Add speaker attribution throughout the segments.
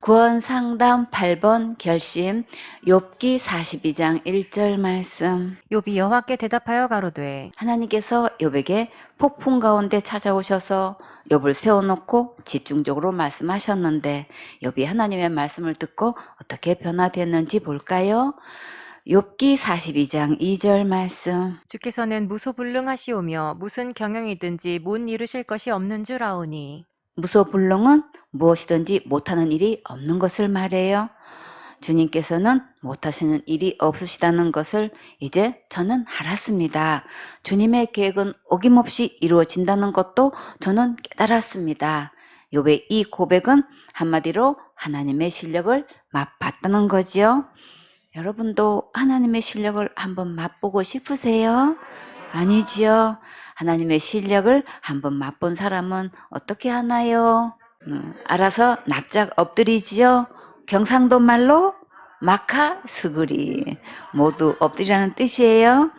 Speaker 1: 구원 상담 8번 결심 욥기 42장 1절 말씀.
Speaker 2: 욥이 여호와께 대답하여 가로되
Speaker 1: 하나님께서 욥에게 폭풍 가운데 찾아오셔서 욥을 세워놓고 집중적으로 말씀하셨는데 욥이 하나님의 말씀을 듣고 어떻게 변화됐는지 볼까요? 욥기 42장 2절 말씀.
Speaker 2: 주께서는 무소불능하시오며 무슨 경영이든지 못 이루실 것이 없는 줄 아오니.
Speaker 1: 무소불능은 무엇이든지 못하는 일이 없는 것을 말해요. 주님께서는 못하시는 일이 없으시다는 것을 이제 저는 알았습니다. 주님의 계획은 어김없이 이루어진다는 것도 저는 깨달았습니다. 욥의 이 고백은 한마디로 하나님의 실력을 맛봤다는 거지요. 여러분도 하나님의 실력을 한번 맛보고 싶으세요? 아니지요. 하나님의 실력을 한번 맛본 사람은 어떻게 하나요? 알아서 납작 엎드리지요. 경상도 말로 마카 스그리 모두 엎드리라는 뜻이에요.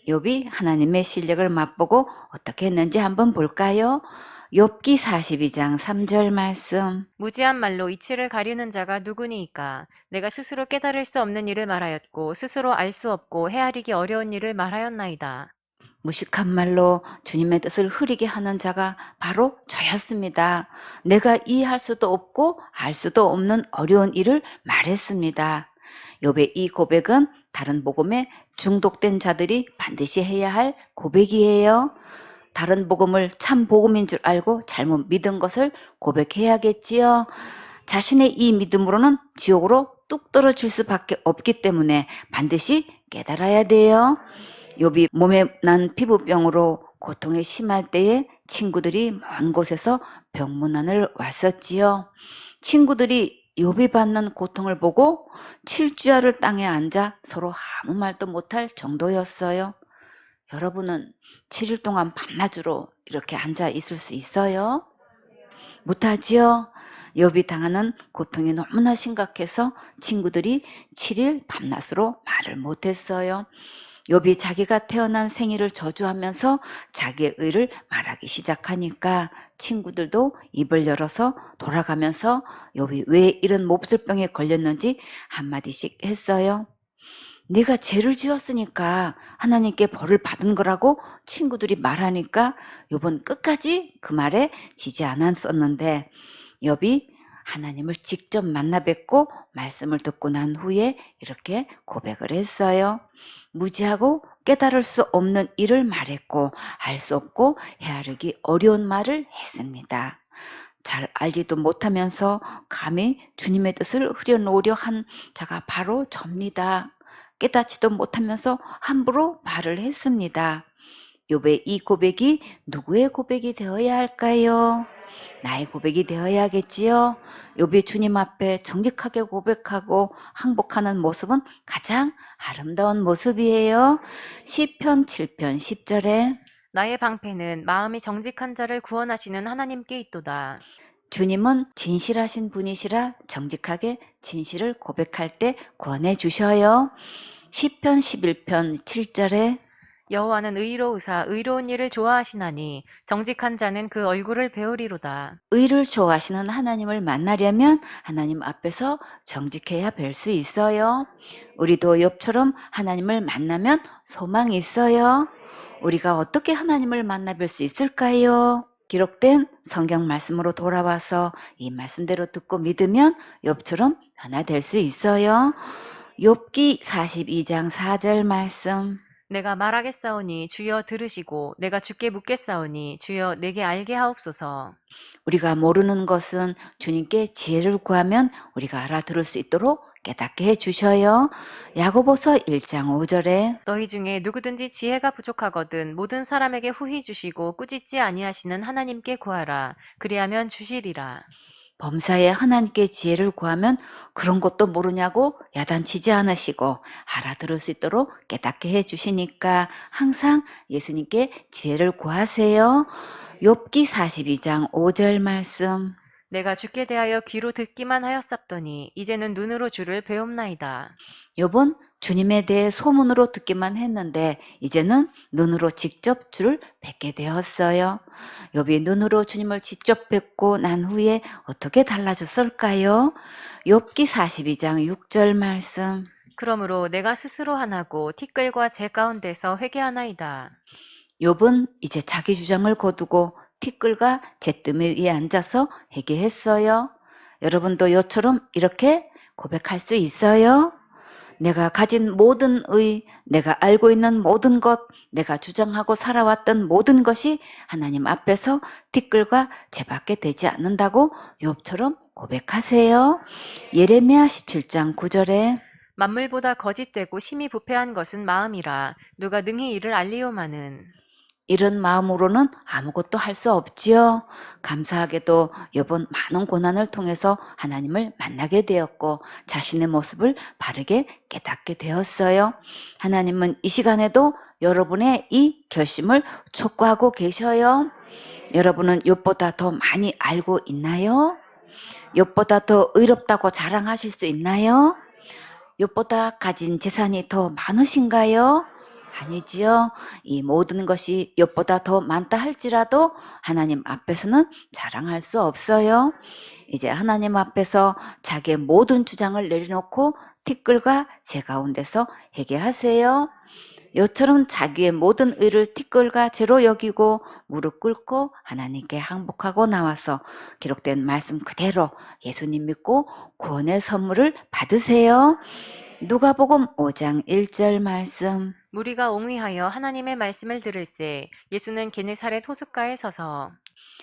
Speaker 1: 욥이 하나님의 실력을 맛보고 어떻게 했는지 한번 볼까요? 욥기 42장 3절 말씀.
Speaker 2: 무지한 말로 이치를 가리는 자가 누구니이까. 내가 스스로 깨달을 수 없는 일을 말하였고 스스로 알 수 없고 헤아리기 어려운 일을 말하였나이다.
Speaker 1: 무식한 말로 주님의 뜻을 흐리게 하는 자가 바로 저였습니다. 내가 이해할 수도 없고 알 수도 없는 어려운 일을 말했습니다. 욥의 이 고백은 다른 복음에 중독된 자들이 반드시 해야 할 고백이에요. 다른 복음을 참 복음인 줄 알고 잘못 믿은 것을 고백해야겠지요. 자신의 이 믿음으로는 지옥으로 뚝 떨어질 수밖에 없기 때문에 반드시 깨달아야 돼요. 욥이 몸에 난 피부병으로 고통이 심할 때에 친구들이 먼 곳에서 병문안을 왔었지요. 친구들이 욥이 받는 고통을 보고 7주야를 땅에 앉아 서로 아무 말도 못할 정도였어요. 여러분은 7일 동안 밤낮으로 이렇게 앉아 있을 수 있어요? 못하지요? 욥이 당하는 고통이 너무나 심각해서 친구들이 7일 밤낮으로 말을 못했어요. 욥이 자기가 태어난 생일을 저주하면서 자기의 의를 말하기 시작하니까 친구들도 입을 열어서 돌아가면서 욥이 왜 이런 몹쓸병에 걸렸는지 한마디씩 했어요. 네가 죄를 지었으니까 하나님께 벌을 받은 거라고 친구들이 말하니까 욥은 끝까지 그 말에 지지 않았었는데 욥이 하나님을 직접 만나 뵙고 말씀을 듣고 난 후에 이렇게 고백을 했어요. 무지하고 깨달을 수 없는 일을 말했고 알 수 없고 헤아르기 어려운 말을 했습니다. 잘 알지도 못하면서 감히 주님의 뜻을 흐려놓으려 한 자가 바로 접니다. 깨닫지도 못하면서 함부로 말을 했습니다. 욥의 이 고백이 누구의 고백이 되어야 할까요? 나의 고백이 되어야겠지요. 욥이 주님 앞에 정직하게 고백하고 항복하는 모습은 가장 아름다운 모습이에요. 시편 7편 10절에
Speaker 2: 나의 방패는 마음이 정직한 자를 구원하시는 하나님께 있도다.
Speaker 1: 주님은 진실하신 분이시라 정직하게 진실을 고백할 때 구원해 주셔요. 시편 11편 7절에
Speaker 2: 여호와는 의로우사 의로운 일을 좋아하시나니 정직한 자는 그 얼굴을 배우리로다.
Speaker 1: 의를 좋아하시는 하나님을 만나려면 하나님 앞에서 정직해야 뵐 수 있어요. 우리도 욥처럼 하나님을 만나면 소망이 있어요. 우리가 어떻게 하나님을 만나 뵐 수 있을까요? 기록된 성경 말씀으로 돌아와서 이 말씀대로 듣고 믿으면 욥처럼 변화될 수 있어요. 욥기 42장 4절 말씀.
Speaker 2: 내가 말하겠사오니 주여 들으시고 내가 주께 묻겠사오니 주여 내게 알게 하옵소서.
Speaker 1: 우리가 모르는 것은 주님께 지혜를 구하면 우리가 알아들을 수 있도록 깨닫게 해주셔요. 야고보서 1장 5절에
Speaker 2: 너희 중에 누구든지 지혜가 부족하거든 모든 사람에게 후히 주시고 꾸짖지 아니하시는 하나님께 구하라. 그리하면 주시리라.
Speaker 1: 범사에 하나님께 지혜를 구하면 그런 것도 모르냐고 야단치지 않으시고 알아들을 수 있도록 깨닫게 해주시니까 항상 예수님께 지혜를 구하세요. 욥기 42장 5절 말씀.
Speaker 2: 내가 주께 대하여 귀로 듣기만 하였sap더니 이제는 눈으로 주를 배움나이다.
Speaker 1: 욥은 주님에 대해 소문으로 듣기만 했는데 이제는 눈으로 직접 주를 뵙게 되었어요. 욥이 눈으로 주님을 직접 뵙고 난 후에 어떻게 달라졌을까요? 욥기 42장 6절 말씀.
Speaker 2: 그러므로 내가 스스로 하나고 티끌과 재 가운데서 회개하나이다.
Speaker 1: 욥은 이제 자기 주장을 거두고 티끌과 잿더미 위에 앉아서 회개했어요. 여러분도 요처럼 이렇게 고백할 수 있어요? 내가 가진 모든 내가 알고 있는 모든 것, 내가 주장하고 살아왔던 모든 것이 하나님 앞에서 티끌과 재밖에 되지 않는다고 욥처럼 고백하세요. 예레미야 17장 9절에
Speaker 2: 만물보다 거짓되고 심히 부패한 것은 마음이라 누가 능히 이를 알리오마는.
Speaker 1: 이런 마음으로는 아무것도 할 수 없지요. 감사하게도 욥은 많은 고난을 통해서 하나님을 만나게 되었고 자신의 모습을 바르게 깨닫게 되었어요. 하나님은 이 시간에도 여러분의 이 결심을 촉구하고 계셔요. 여러분은 욥보다 더 많이 알고 있나요? 욥보다 더 의롭다고 자랑하실 수 있나요? 욥보다 가진 재산이 더 많으신가요? 아니지요. 이 모든 것이 욥보다 더 많다 할지라도 하나님 앞에서는 자랑할 수 없어요. 이제 하나님 앞에서 자기의 모든 주장을 내려놓고 티끌과 재 가운데서 회개하세요. 요처럼 자기의 모든 의를 티끌과 재로 여기고 무릎 꿇고 하나님께 항복하고 나와서 기록된 말씀 그대로 예수님 믿고 구원의 선물을 받으세요. 누가복음 5장 1절 말씀.
Speaker 2: 무리가 옹위하여 하나님의 말씀을 들을새 예수는 게네사렛 호숫가에 서서.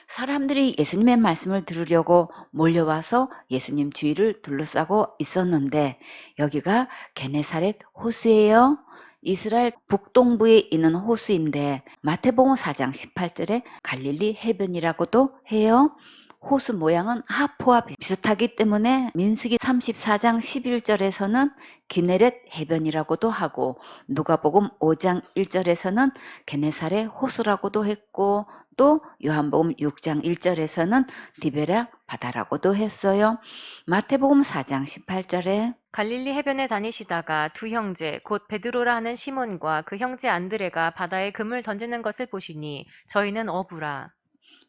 Speaker 1: 사람들이 예수님의 말씀을 들으려고 몰려와서 예수님 주위를 둘러싸고 있었는데 여기가 게네사렛 호수예요. 이스라엘 북동부에 있는 호수인데 마태복음 4장 18절에 갈릴리 해변이라고도 해요. 호수 모양은 하포와 비슷하기 때문에 민수기 34장 11절에서는 기네렛 해변이라고도 하고 누가복음 5장 1절에서는 게네사렛 호수라고도 했고 또 요한복음 6장 1절에서는 디베랴 바다라고도 했어요. 마태복음 4장 18절에
Speaker 2: 갈릴리 해변에 다니시다가 두 형제 곧 베드로라 하는 시몬과 그 형제 안드레가 바다에 금을 던지는 것을 보시니 저희는 어부라.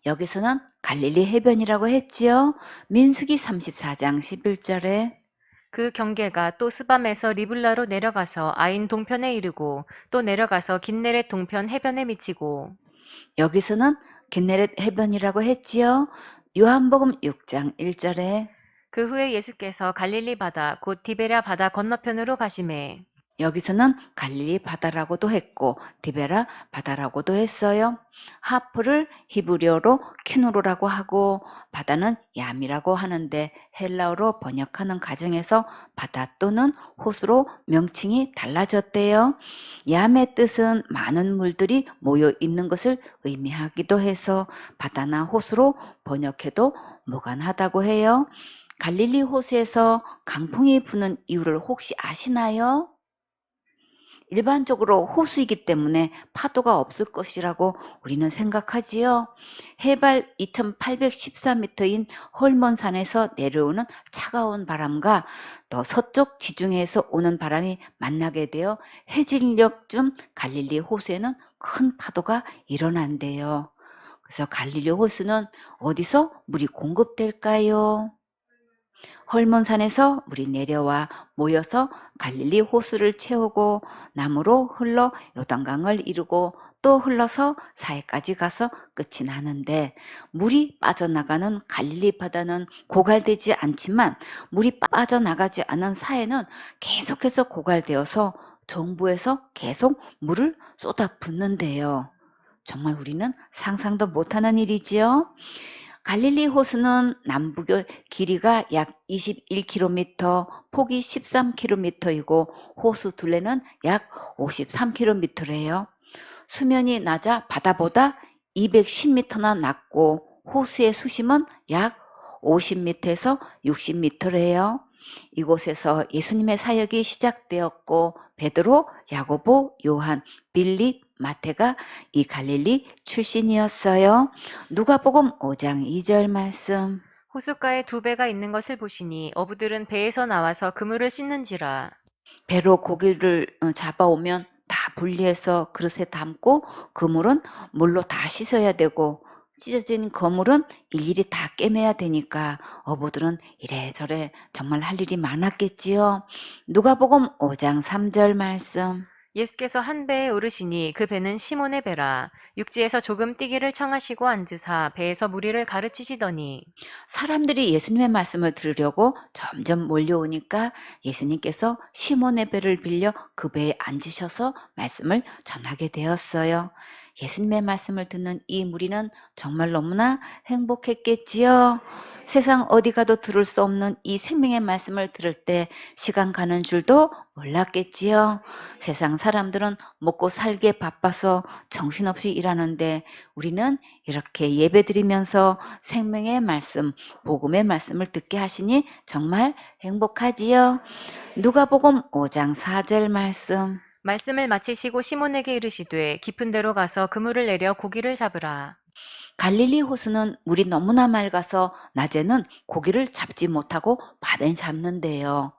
Speaker 1: 여기서는 갈릴리 해변이라고 했지요. 민수기 34장 11절에
Speaker 2: 그 경계가 또 스밤에서 리블라로 내려가서 아인 동편에 이르고 또 내려가서 긴네렛 동편 해변에 미치고.
Speaker 1: 여기서는 게네렛 해변이라고 했지요. 요한복음 6장 1절에
Speaker 2: 그 후에 예수께서 갈릴리 바다 곧 디베랴 바다 건너편으로 가시매.
Speaker 1: 여기서는 갈릴리 바다라고도 했고 디베라 바다라고도 했어요. 하프를 히브리어로 키누로라고 하고 바다는 얌이라고 하는데 헬라어로 번역하는 과정에서 바다 또는 호수로 명칭이 달라졌대요. 얌의 뜻은 많은 물들이 모여 있는 것을 의미하기도 해서 바다나 호수로 번역해도 무관하다고 해요. 갈릴리 호수에서 강풍이 부는 이유를 혹시 아시나요? 일반적으로 호수이기 때문에 파도가 없을 것이라고 우리는 생각하지요. 해발 2814m인 헐몬산에서 내려오는 차가운 바람과 또 서쪽 지중해에서 오는 바람이 만나게 되어 해질녘쯤 갈릴리 호수에는 큰 파도가 일어난대요. 그래서 갈릴리 호수는 어디서 물이 공급될까요? 헐몬산에서 물이 내려와 모여서 갈릴리 호수를 채우고 남으로 흘러 요단강을 이루고 또 흘러서 사해까지 가서 끝이 나는데 물이 빠져나가는 갈릴리 바다는 고갈되지 않지만 물이 빠져나가지 않은 사해는 계속해서 고갈되어서 정부에서 계속 물을 쏟아붓는데요. 정말 우리는 상상도 못하는 일이지요. 갈릴리 호수는 남북의 길이가 약 21km, 폭이 13km이고 호수 둘레는 약 53km래요. 수면이 낮아 바다보다 210m나 낮고 호수의 수심은 약 50m에서 60m래요. 이곳에서 예수님의 사역이 시작되었고 베드로, 야고보, 요한, 빌립, 마태가 이 갈릴리 출신이었어요. 누가복음 5장 2절 말씀.
Speaker 2: 호숫가에 두 배가 있는 것을 보시니 어부들은 배에서 나와서 그물을 씻는지라.
Speaker 1: 배로 고기를 잡아오면 다 분리해서 그릇에 담고 그물은 물로 다 씻어야 되고 찢어진 그물은 일일이 다 꿰매야 되니까 어부들은 이래저래 정말 할 일이 많았겠지요. 누가복음 5장 3절 말씀.
Speaker 2: 예수께서 한 배에 오르시니 그 배는 시몬의 배라. 육지에서 조금 뛰기를 청하시고 앉으사 배에서 무리를 가르치시더니
Speaker 1: 사람들이 예수님의 말씀을 들으려고 점점 몰려오니까 예수님께서 시몬의 배를 빌려 그 배에 앉으셔서 말씀을 전하게 되었어요. 예수님의 말씀을 듣는 이 무리는 정말 너무나 행복했겠지요. 세상 어디 가도 들을 수 없는 이 생명의 말씀을 들을 때 시간 가는 줄도 몰랐겠지요. 세상 사람들은 먹고 살기에 바빠서 정신없이 일하는데 우리는 이렇게 예배드리면서 생명의 말씀, 복음의 말씀을 듣게 하시니 정말 행복하지요. 누가복음 5장 4절 말씀.
Speaker 2: 말씀을 마치시고 시몬에게 이르시되 깊은 데로 가서 그물을 내려 고기를 잡으라.
Speaker 1: 갈릴리 호수는 물이 너무나 맑아서 낮에는 고기를 잡지 못하고 밤엔 잡는데요.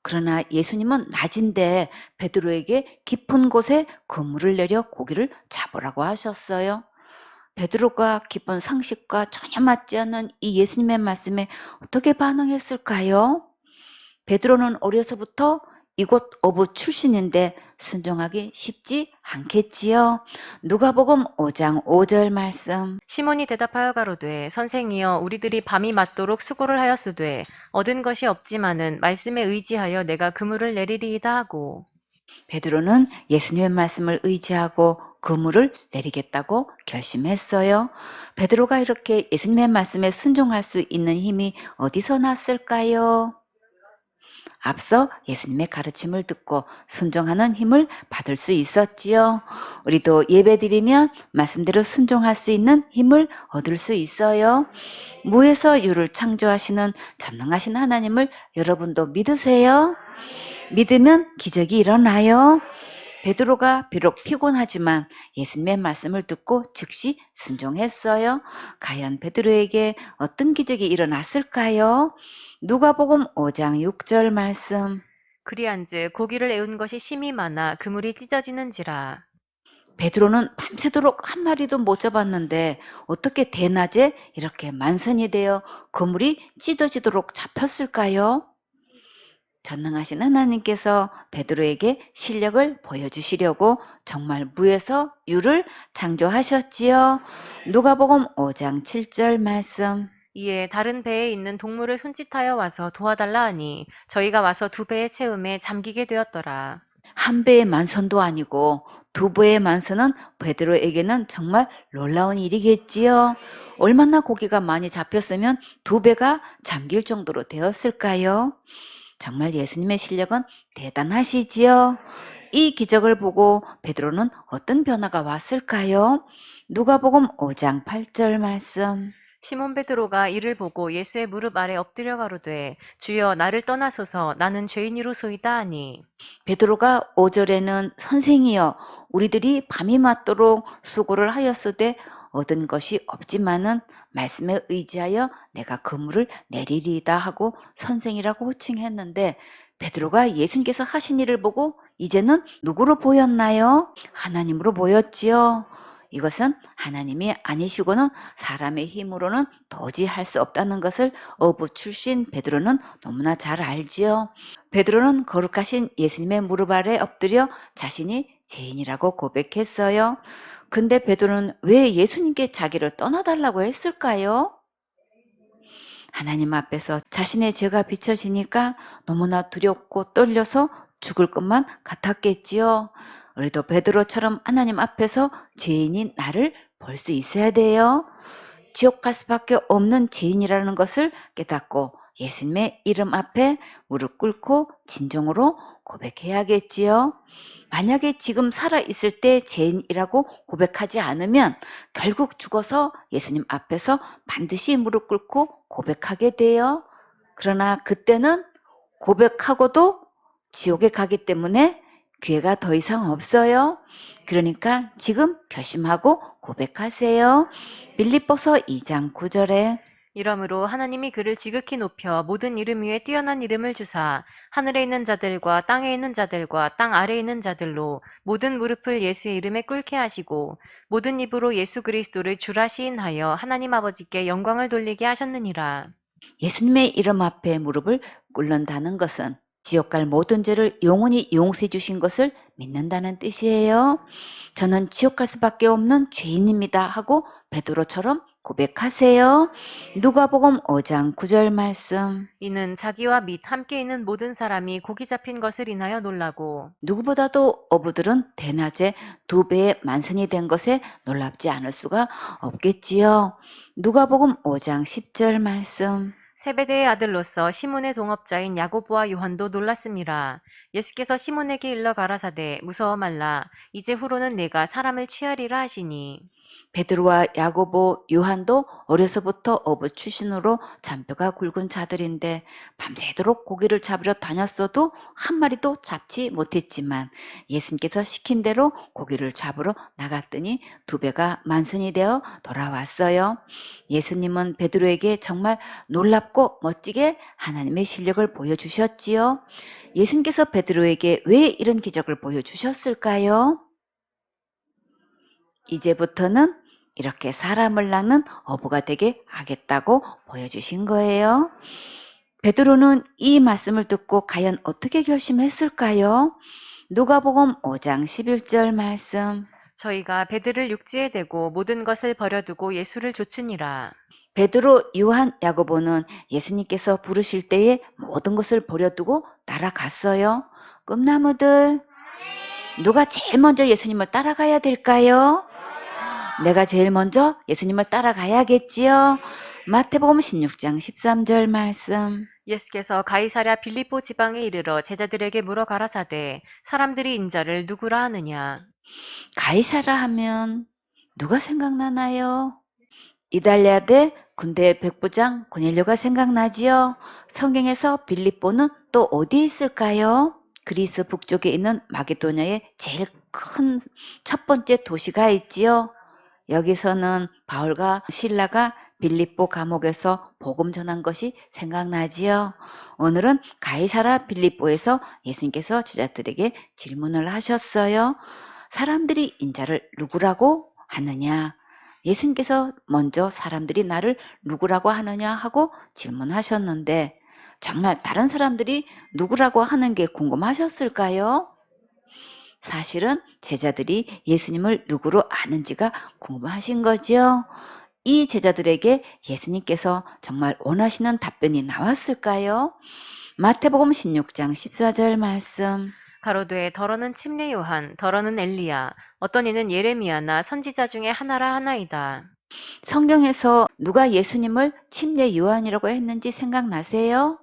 Speaker 1: 그러나 예수님은 낮인데 베드로에게 깊은 곳에 그물을 내려 고기를 잡으라고 하셨어요. 베드로가 기본 상식과 전혀 맞지 않는 이 예수님의 말씀에 어떻게 반응했을까요? 베드로는 어려서부터 이곳 어부 출신인데 순종하기 쉽지 않겠지요. 누가복음 5장 5절 말씀.
Speaker 2: 시몬이 대답하여 가로되 선생이여 우리들이 밤이 맞도록 수고를 하였으되 얻은 것이 없지만은 말씀에 의지하여 내가 그물을 내리리이다 하고.
Speaker 1: 베드로는 예수님의 말씀을 의지하고 그물을 내리겠다고 결심했어요. 베드로가 이렇게 예수님의 말씀에 순종할 수 있는 힘이 어디서 났을까요? 앞서 예수님의 가르침을 듣고 순종하는 힘을 받을 수 있었지요. 우리도 예배드리면 말씀대로 순종할 수 있는 힘을 얻을 수 있어요. 무에서 유를 창조하시는 전능하신 하나님을 여러분도 믿으세요? 믿으면 기적이 일어나요. 베드로가 비록 피곤하지만 예수님의 말씀을 듣고 즉시 순종했어요. 과연 베드로에게 어떤 기적이 일어났을까요? 누가복음 5장 6절 말씀.
Speaker 2: 그리한즉 고기를 애운 것이 심히 많아 그물이 찢어지는지라.
Speaker 1: 베드로는 밤새도록 한 마리도 못 잡았는데 어떻게 대낮에 이렇게 만선이 되어 그물이 찢어지도록 잡혔을까요? 전능하신 하나님께서 베드로에게 실력을 보여주시려고 정말 무에서 유를 창조하셨지요. 누가복음 5장 7절 말씀.
Speaker 2: 이에 다른 배에 있는 동물을 손짓하여 와서 도와달라 하니 저희가 와서 두 배의 채움에 잠기게 되었더라.
Speaker 1: 한 배의 만선도 아니고 두 배의 만선은 베드로에게는 정말 놀라운 일이겠지요. 얼마나 고기가 많이 잡혔으면 두 배가 잠길 정도로 되었을까요? 정말 예수님의 실력은 대단하시지요. 이 기적을 보고 베드로는 어떤 변화가 왔을까요? 누가복음 5장 8절 말씀.
Speaker 2: 시몬 베드로가 이를 보고 예수의 무릎 아래 엎드려 가로되 주여 나를 떠나소서 나는 죄인이로소이다 하니
Speaker 1: 베드로가 5절에는 선생이여 우리들이 밤이 맞도록 수고를 하였으되 얻은 것이 없지만은 말씀에 의지하여 내가 그물을 내리리이다 하고 선생이라고 호칭했는데 베드로가 예수님께서 하신 일을 보고 이제는 누구로 보였나요? 하나님으로 보였지요. 이것은 하나님이 아니시고는 사람의 힘으로는 도저히 할 수 없다는 것을 어부 출신 베드로는 너무나 잘 알지요. 베드로는 거룩하신 예수님의 무릎 아래 엎드려 자신이 죄인이라고 고백했어요. 근데 베드로는 왜 예수님께 자기를 떠나달라고 했을까요? 하나님 앞에서 자신의 죄가 비춰지니까 너무나 두렵고 떨려서 죽을 것만 같았겠지요. 우리도 베드로처럼 하나님 앞에서 죄인인 나를 볼 수 있어야 돼요. 지옥 갈 수밖에 없는 죄인이라는 것을 깨닫고 예수님의 이름 앞에 무릎 꿇고 진정으로 고백해야겠지요. 만약에 지금 살아있을 때 죄인이라고 고백하지 않으면 결국 죽어서 예수님 앞에서 반드시 무릎 꿇고 고백하게 돼요. 그러나 그때는 고백하고도 지옥에 가기 때문에 기회가 더 이상 없어요. 그러니까 지금 결심하고 고백하세요. 빌립보서 2장 9절에
Speaker 2: 이러므로 하나님이 그를 지극히 높여 모든 이름 위에 뛰어난 이름을 주사 하늘에 있는 자들과 땅에 있는 자들과 땅 아래에 있는 자들로 모든 무릎을 예수의 이름에 꿇게 하시고 모든 입으로 예수 그리스도를 주라 시인하여 하나님 아버지께 영광을 돌리게 하셨느니라.
Speaker 1: 예수님의 이름 앞에 무릎을 꿇는다는 것은 지옥 갈 모든 죄를 영원히 용서해 주신 것을 믿는다는 뜻이에요. 저는 지옥 갈 수밖에 없는 죄인입니다 하고 베드로처럼 고백하세요. 누가복음 5장 9절 말씀.
Speaker 2: 이는 자기와 및 함께 있는 모든 사람이 고기 잡힌 것을 인하여 놀라고
Speaker 1: 누구보다도 어부들은 대낮에 2배의 만선이 된 것에 놀랍지 않을 수가 없겠지요. 누가복음 5장 10절 말씀.
Speaker 2: 세베대의 아들로서 시몬의 동업자인 야고보와 요한도 놀랐습니다. 예수께서 시몬에게 일러 가라사대 무서워 말라 이제 후로는 내가 사람을 취하리라 하시니
Speaker 1: 베드로와 야고보, 요한도 어려서부터 어부 출신으로 잔뼈가 굵은 자들인데 밤새도록 고기를 잡으러 다녔어도 한 마리도 잡지 못했지만 예수님께서 시킨 대로 고기를 잡으러 나갔더니 2배가 만선이 되어 돌아왔어요. 예수님은 베드로에게 정말 놀랍고 멋지게 하나님의 실력을 보여주셨지요. 예수님께서 베드로에게 왜 이런 기적을 보여주셨을까요? 이제부터는 이렇게 사람을 낚는 어부가 되게 하겠다고 보여주신 거예요. 베드로는 이 말씀을 듣고 과연 어떻게 결심했을까요? 누가복음 5장 11절 말씀.
Speaker 2: 저희가 배들을 육지에 대고 모든 것을 버려두고 예수를 좇으니라.
Speaker 1: 베드로, 요한, 야고보는 예수님께서 부르실 때에 모든 것을 버려두고 따라갔어요. 꿈나무들, 누가 제일 먼저 예수님을 따라가야 될까요? 내가 제일 먼저 예수님을 따라가야겠지요. 마태복음 16장 13절 말씀.
Speaker 2: 예수께서 가이사랴 빌립보 지방에 이르러 제자들에게 물어 가라사대 사람들이 인자를 누구라 하느냐.
Speaker 1: 가이사라 하면 누가 생각나나요? 이달리아대 군대 백부장 고넬료가 생각나지요. 성경에서 빌립보는 또 어디에 있을까요? 그리스 북쪽에 있는 마게도냐의 제일 큰 첫 번째 도시가 있지요. 여기서는 바울과 실라가 빌립보 감옥에서 복음 전한 것이 생각나지요. 오늘은 가이사라 빌립보에서 예수님께서 제자들에게 질문을 하셨어요. 사람들이 인자를 누구라고 하느냐? 예수님께서 먼저 사람들이 나를 누구라고 하느냐 하고 질문하셨는데 정말 다른 사람들이 누구라고 하는 게 궁금하셨을까요? 사실은 제자들이 예수님을 누구로 아는지가 궁금하신 거죠. 이 제자들에게 예수님께서 정말 원하시는 답변이 나왔을까요? 마태복음 16장 14절 말씀.
Speaker 2: 가로되 더러는 침례 요한 더러는 엘리야 어떤 이는 예레미야나 선지자 중에 하나라 하나이다.
Speaker 1: 성경에서 누가 예수님을 침례 요한이라고 했는지 생각나세요?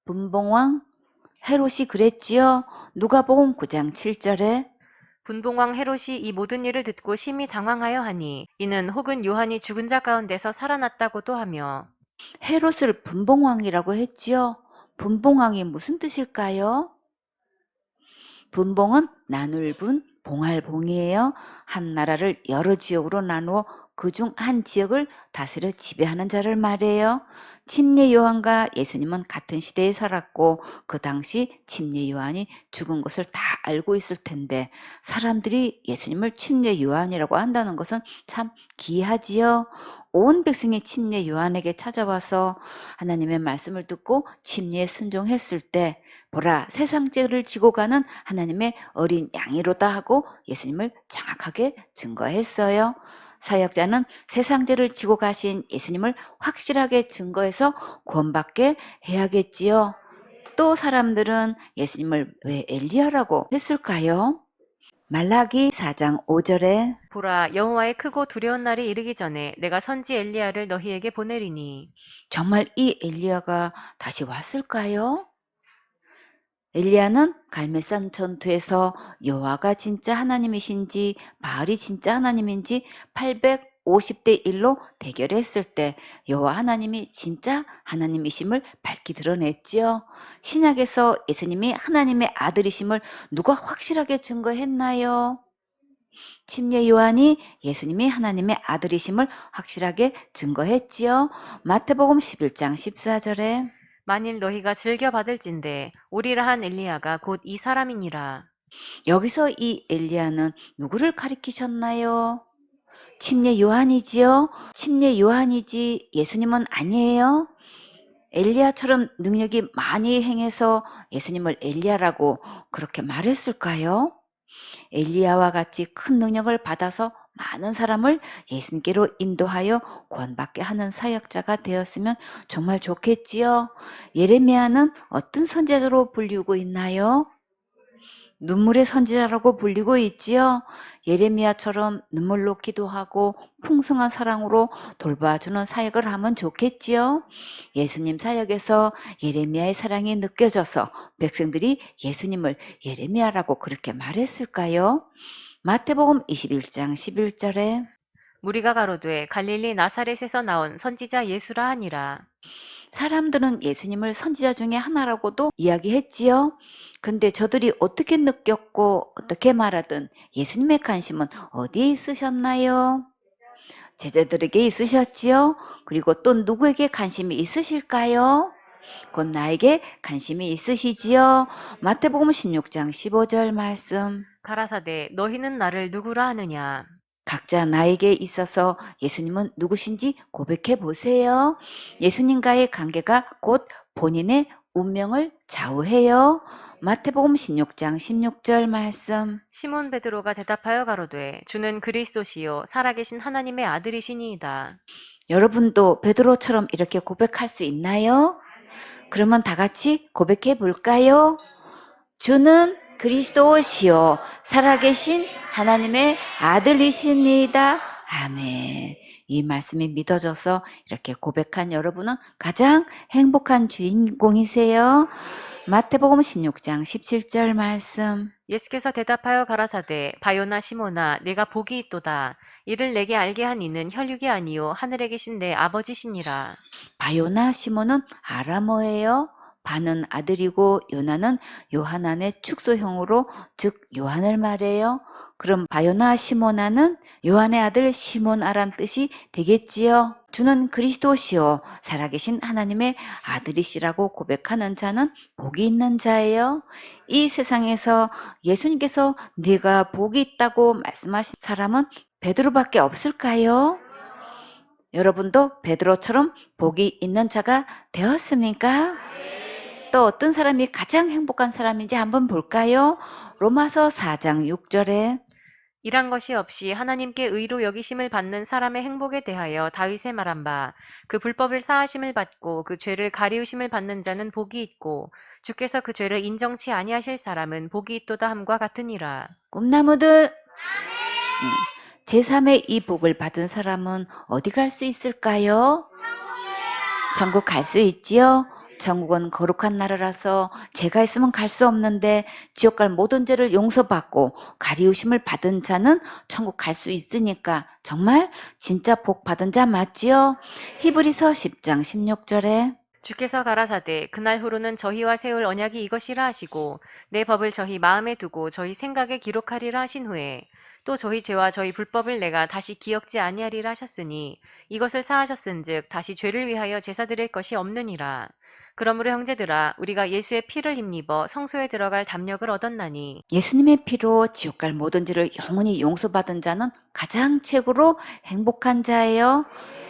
Speaker 1: 분봉왕 헤롯이 그랬지요. 누가복음 9장 7절에
Speaker 2: 분봉왕 헤롯이 이 모든 일을 듣고 심히 당황하여 하니 이는 혹은 요한이 죽은 자 가운데서 살아났다고도 하며
Speaker 1: 헤롯을 분봉왕이라고 했지요. 분봉왕이 무슨 뜻일까요? 분봉은 나눌분, 봉할봉이에요. 한 나라를 여러 지역으로 나누어 그중 한 지역을 다스려 지배하는 자를 말해요. 침례 요한과 예수님은 같은 시대에 살았고 그 당시 침례 요한이 죽은 것을 다 알고 있을 텐데 사람들이 예수님을 침례 요한이라고 한다는 것은 참 기이하지요. 온 백성이 침례 요한에게 찾아와서 하나님의 말씀을 듣고 침례에 순종했을 때 보라 세상 죄를 지고 가는 하나님의 어린 양이로다 하고 예수님을 정확하게 증거했어요. 사역자는 세상 죄를 지고 가신 예수님을 확실하게 증거해서 구원받게 해야겠지요. 또 사람들은 예수님을 왜 엘리야라고 했을까요? 말라기 4장 5절에
Speaker 2: 보라 여호와의 크고 두려운 날이 이르기 전에 내가 선지 엘리야를 너희에게 보내리니
Speaker 1: 정말 이 엘리야가 다시 왔을까요? 엘리야는 갈멜산 전투에서 여호와가 진짜 하나님이신지 바알이 진짜 하나님인지 850대 1로 대결했을 때 여호와 하나님이 진짜 하나님이심을 밝히 드러냈지요. 신약에서 예수님이 하나님의 아들이심을 누가 확실하게 증거했나요? 침례 요한이 예수님이 하나님의 아들이심을 확실하게 증거했지요. 마태복음 11장 14절에
Speaker 2: 만일 너희가 즐겨 받을진대 오리라 한 엘리야가 곧 이 사람이니라.
Speaker 1: 여기서 이 엘리야는 누구를 가리키셨나요? 침례 요한이지요. 침례 요한이지 예수님은 아니에요. 엘리야처럼 능력이 많이 행해서 예수님을 엘리야라고 그렇게 말했을까요? 엘리야와 같이 큰 능력을 받아서 많은 사람을 예수님께로 인도하여 구원받게 하는 사역자가 되었으면 정말 좋겠지요. 예레미야는 어떤 선지자로 불리고 있나요? 눈물의 선지자라고 불리고 있지요. 예레미야처럼 눈물로 기도하고 풍성한 사랑으로 돌봐주는 사역을 하면 좋겠지요. 예수님 사역에서 예레미야의 사랑이 느껴져서 백성들이 예수님을 예레미야라고 그렇게 말했을까요? 마태복음 21장 11절에
Speaker 2: 무리가 가로되 갈릴리 나사렛에서 나온 선지자 예수라 하니라.
Speaker 1: 사람들은 예수님을 선지자 중에 하나라고도 이야기했지요. 근데 저들이 어떻게 느꼈고 어떻게 말하든 예수님의 관심은 어디에 있으셨나요? 제자들에게 있으셨지요. 그리고 또 누구에게 관심이 있으실까요? 곧 나에게 관심이 있으시지요. 마태복음 16장 15절 말씀.
Speaker 2: 가라사대 너희는 나를 누구라 하느냐.
Speaker 1: 각자 나에게 있어서 예수님은 누구신지 고백해 보세요. 예수님과의 관계가 곧 본인의 운명을 좌우해요. 마태복음 16장 16절 말씀.
Speaker 2: 시몬 베드로가 대답하여 가로되 주는 그리스도시요 살아계신 하나님의 아들이시니이다.
Speaker 1: 여러분도 베드로처럼 이렇게 고백할 수 있나요? 그러면 다 같이 고백해 볼까요? 주는 그리스도시요 살아계신 하나님의 아들이십니다. 아멘. 이 말씀이 믿어져서 이렇게 고백한 여러분은 가장 행복한 주인공이세요. 마태복음 16장 17절 말씀.
Speaker 2: 예수께서 대답하여 가라사대 바요나 시모나 내가 복이 있도다. 이를 내게 알게 한 이는 혈육이 아니요 하늘에 계신 내 아버지시니라.
Speaker 1: 바요나 시몬은 아람어예요. 바는 아들이고 요나는 요하난의 축소형으로 즉 요한을 말해요. 그럼 바요나 시모나는 요한의 아들 시몬아란 뜻이 되겠지요. 주는 그리스도시요 살아계신 하나님의 아들이시라고 고백하는 자는 복이 있는 자예요. 이 세상에서 예수님께서 네가 복이 있다고 말씀하신 사람은 베드로밖에 없을까요? 여러분도 베드로처럼 복이 있는 자가 되었습니까? 또 어떤 사람이 가장 행복한 사람인지 한번 볼까요? 로마서 4장 6절에
Speaker 2: 이란 것이 없이 하나님께 의로 여기심을 받는 사람의 행복에 대하여 다윗의 말한 바 그 불법을 사하심을 받고 그 죄를 가리우심을 받는 자는 복이 있고 주께서 그 죄를 인정치 아니하실 사람은 복이 있도다 함과 같으니라.
Speaker 1: 꿈나무들 제3의 이 복을 받은 사람은 어디 갈 수 있을까요? 천국 갈 수 있지요? 천국은 거룩한 나라라서 죄가 있으면 갈 수 없는데 지옥 갈 모든 죄를 용서받고 가리우심을 받은 자는 천국 갈 수 있으니까 정말 진짜 복 받은 자 맞지요? 히브리서 10장 16절에
Speaker 2: 주께서 가라사대 그날 후로는 저희와 세울 언약이 이것이라 하시고 내 법을 저희 마음에 두고 저희 생각에 기록하리라 하신 후에 또 저희 죄와 저희 불법을 내가 다시 기억지 아니하리라 하셨으니 이것을 사하셨은즉 다시 죄를 위하여 제사 드릴 것이 없느니라. 그러므로 형제들아 우리가 예수의 피를 힘입어 성소에 들어갈 담력을 얻었나니
Speaker 1: 예수님의 피로 지옥 갈 모든 죄를 영원히 용서받은 자는 가장 최고로 행복한 자예요.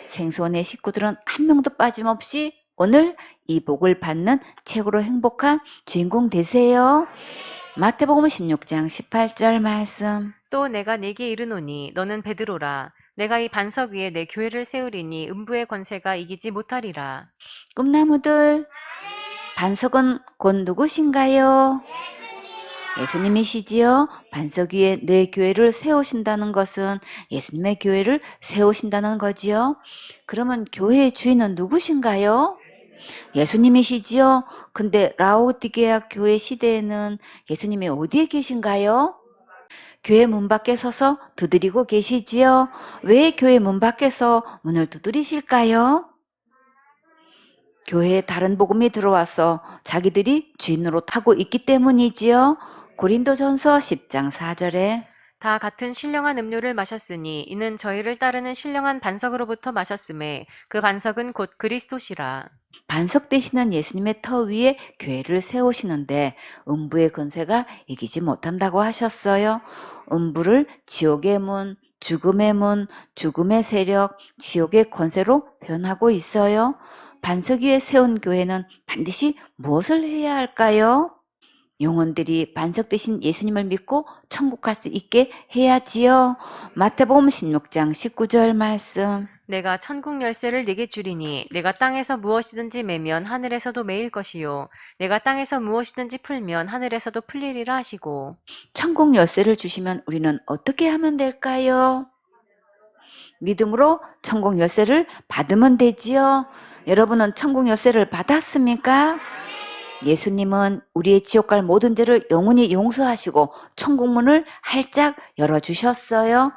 Speaker 1: 생소원의 식구들은 한 명도 빠짐없이 오늘 이 복을 받는 최고로 행복한 주인공 되세요. 마태복음 16장 18절 말씀.
Speaker 2: 또 내가 네게 이르노니 너는 베드로라 내가 이 반석 위에 내 교회를 세우리니 음부의 권세가 이기지 못하리라.
Speaker 1: 꿈나무들 반석은 곧 누구신가요? 예수님이시지요. 반석 위에 내 교회를 세우신다는 것은 예수님의 교회를 세우신다는 거지요. 그러면 교회의 주인은 누구신가요? 예수님이시지요. 근데 라오디게아 교회 시대에는 예수님이 어디에 계신가요? 교회 문 밖에 서서 두드리고 계시지요. 왜 교회 문 밖에서 문을 두드리실까요? 교회에 다른 복음이 들어와서 자기들이 주인으로 타고 있기 때문이지요. 고린도전서 10장 4절에
Speaker 2: 다 같은 신령한 음료를 마셨으니 이는 저희를 따르는 신령한 반석으로부터 마셨음에 그 반석은 곧 그리스도시라.
Speaker 1: 반석 되시는 예수님의 터 위에 교회를 세우시는데 음부의 권세가 이기지 못한다고 하셨어요. 음부를 지옥의 문, 죽음의 문, 죽음의 세력, 지옥의 권세로 표현하고 있어요. 반석 위에 세운 교회는 반드시 무엇을 해야 할까요? 영혼들이 반석 대신 예수님을 믿고 천국 갈 수 있게 해야지요. 마태복음 16장 19절 말씀.
Speaker 2: 내가 천국 열쇠를 네게 주리니 내가 땅에서 무엇이든지 매면 하늘에서도 매일 것이요 내가 땅에서 무엇이든지 풀면 하늘에서도 풀리리라 하시고.
Speaker 1: 천국 열쇠를 주시면 우리는 어떻게 하면 될까요? 믿음으로 천국 열쇠를 받으면 되지요. 여러분은 천국 열쇠를 받았습니까? 예수님은 우리의 지옥 갈 모든 죄를 영원히 용서하시고 천국 문을 활짝 열어주셨어요.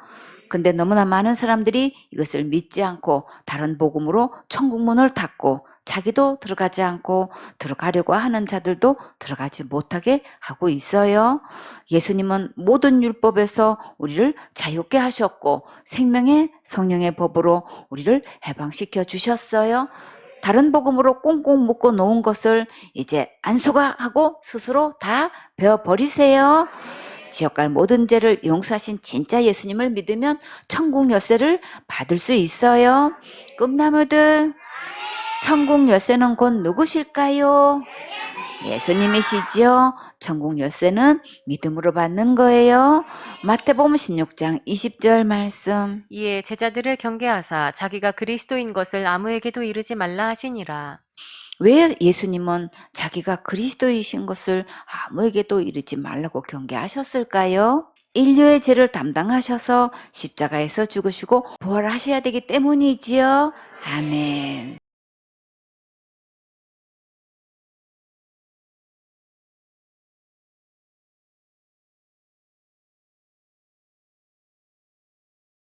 Speaker 1: 근데 너무나 많은 사람들이 이것을 믿지 않고 다른 복음으로 천국 문을 닫고 자기도 들어가지 않고 들어가려고 하는 자들도 들어가지 못하게 하고 있어요. 예수님은 모든 율법에서 우리를 자유케 하셨고 생명의 성령의 법으로 우리를 해방시켜 주셨어요. 다른 복음으로 꽁꽁 묶어 놓은 것을 이제 안수가 하고 스스로 다 베어버리세요. 지옥 갈 모든 죄를 용서하신 진짜 예수님을 믿으면 천국 열쇠를 받을 수 있어요. 꿈나무들, 천국 열쇠는 곧 누구실까요? 예수님이시지요. 천국 열쇠는 믿음으로 받는 거예요. 마태복음 16장 20절 말씀.
Speaker 2: 이에 제자들을 경계하사 자기가 그리스도인 것을 아무에게도 이르지 말라 하시니라.
Speaker 1: 왜 예수님은 자기가 그리스도이신 것을 아무에게도 이르지 말라고 경계하셨을까요? 인류의 죄를 담당하셔서 십자가에서 죽으시고 부활하셔야 되기 때문이지요. 아멘.